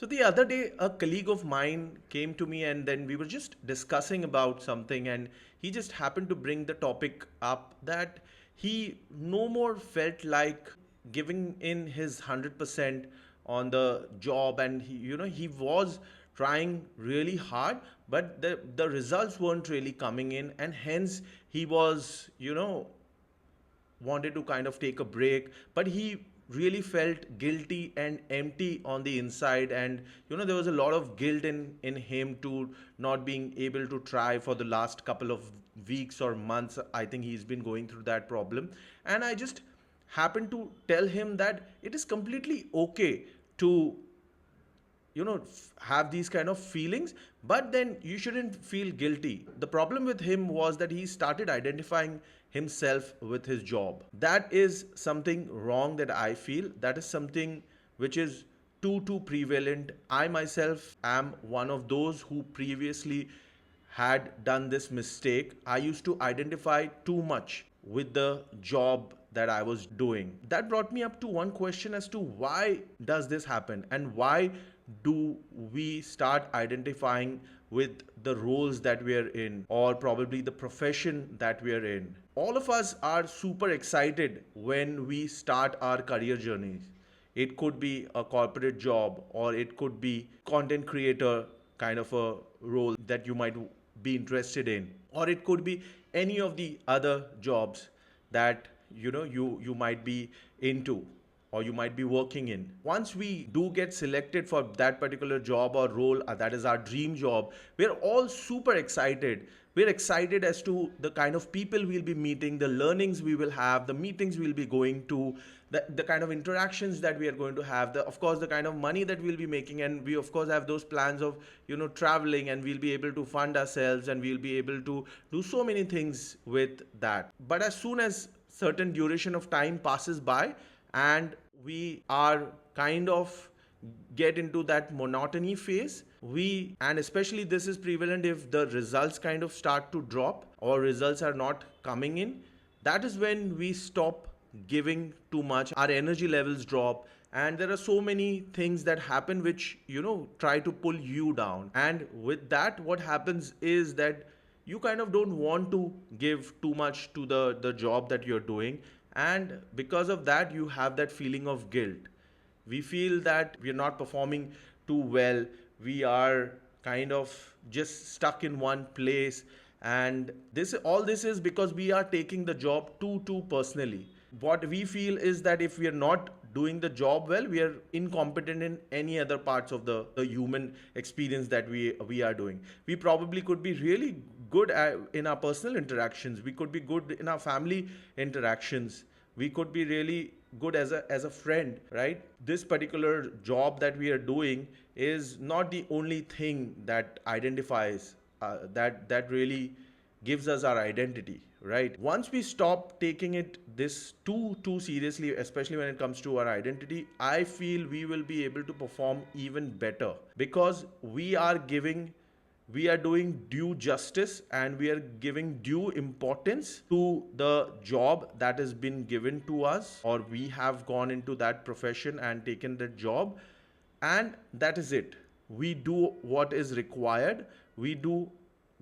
So the other day, a colleague of mine came to me, and then we were just discussing about something, and he just happened to bring the topic up that he no more felt like giving in his 100% on the job, and he was trying really hard, but the results weren't really coming in, and hence he was wanted to kind of take a break, but he really felt guilty and empty on the inside. And there was a lot of guilt in him to not being able to try for the last couple of weeks or months. I think he's been going through that problem, and I just happened to tell him that it is completely okay to have these kind of feelings, but then you shouldn't feel guilty. The problem with him was that he started identifying himself with his job. That is something wrong that I feel. That is something which is too prevalent. I myself am one of those who previously had done this mistake. I used to identify too much with the job that I was doing. That brought me up to one question as to why does this happen, and why do we start identifying with the roles that we are in, or probably the profession that we are in. All of us are super excited when we start our career journeys. It could be a corporate job, or it could be content creator kind of a role that you might be interested in, or it could be any of the other jobs that you might be into, or you might be working in. Once we do get selected for that particular job or role, that is our dream job, we're all super excited. We're excited as to the kind of people we'll be meeting, the learnings we will have, the meetings we'll be going to, the kind of interactions that we are going to have, of course, the kind of money that we'll be making. And we, of course, have those plans of, traveling, and we'll be able to fund ourselves, and we'll be able to do so many things with that. But as soon as certain duration of time passes by, and we are kind of get into that monotony phase, and especially this is prevalent if the results kind of start to drop, or results are not coming in, that is when we stop giving too much. Our energy levels drop, and there are so many things that happen which try to pull you down. And with that, what happens is that you kind of don't want to give too much to the job that you're doing, and because of that, you have that feeling of guilt. We feel that we're not performing too well. We are kind of just stuck in one place, and this is because we are taking the job too personally. What we feel is that if we are not doing the job well, we are incompetent in any other parts of the human experience that we are doing. We probably could be really good in our personal interactions. We could be good in our family interactions. We could be really good as a friend, right? This particular job that we are doing is not the only thing that identifies, that really gives us our identity, right? Once we stop taking it this too seriously, especially when it comes to our identity, I feel we will be able to perform even better, because we are doing due justice, and we are giving due importance to the job that has been given to us, or we have gone into that profession and taken that job, and that is it. We do what is required. We do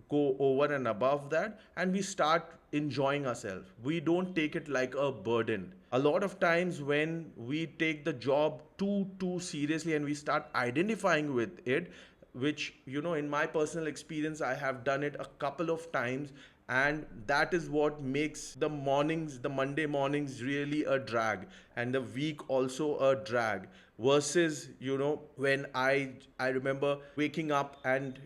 go over and above that, and we start enjoying ourselves. We don't take it like a burden. A lot of times when we take the job too seriously, and we start identifying with it, which in my personal experience, I have done it a couple of times, and that is what makes the Monday mornings really a drag, and the week also a drag, versus when I remember waking up, and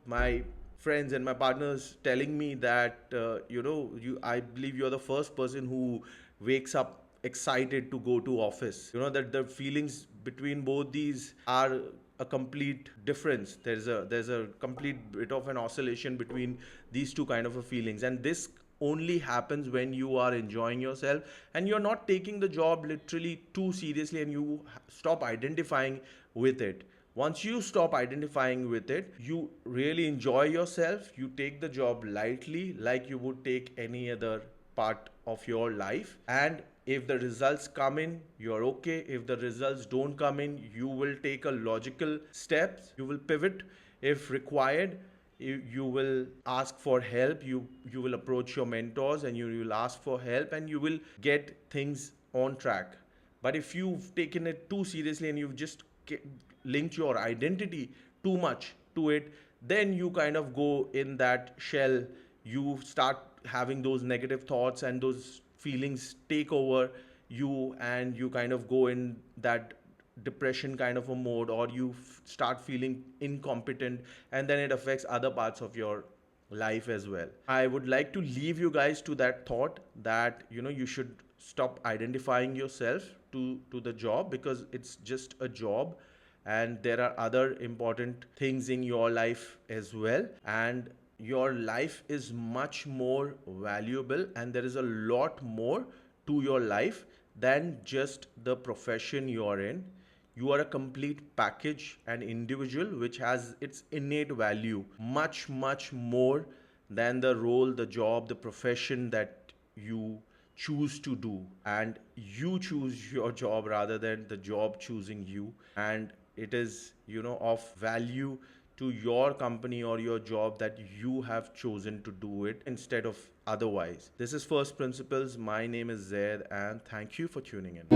my friends and my partners telling me that I believe you're the first person who wakes up excited to go to office. That the feelings between both these are a complete difference. There's a complete bit of an oscillation between these two kind of a feelings, and this only happens when you are enjoying yourself, and you're not taking the job literally too seriously, and you stop identifying with it. Once you stop identifying with it, you really enjoy yourself. You take the job lightly, like you would take any other part of your life. And if the results come in, you're okay. If the results don't come in, you will take a logical steps. You will pivot if required. You will ask for help. You will approach your mentors and you will ask for help, and you will get things on track. But if you've taken it too seriously and you've just linked your identity too much to it, then you kind of go in that shell. You start having those negative thoughts and those feelings take over you, and you kind of go in that depression kind of a mode, or you start feeling incompetent, and then it affects other parts of your life as well. I would like to leave you guys to that thought that you should stop identifying yourself to the job, because it's just a job, and there are other important things in your life as well, and your life is much more valuable, and there is a lot more to your life than just the profession you're in. You are a complete package, an individual which has its innate value, much more than the role, the job, the profession that you choose to do. And you choose your job rather than the job choosing you. And it is, of value to your company or your job that you have chosen to do it instead of otherwise. This is First Principles. My name is Zaid, and thank you for tuning in.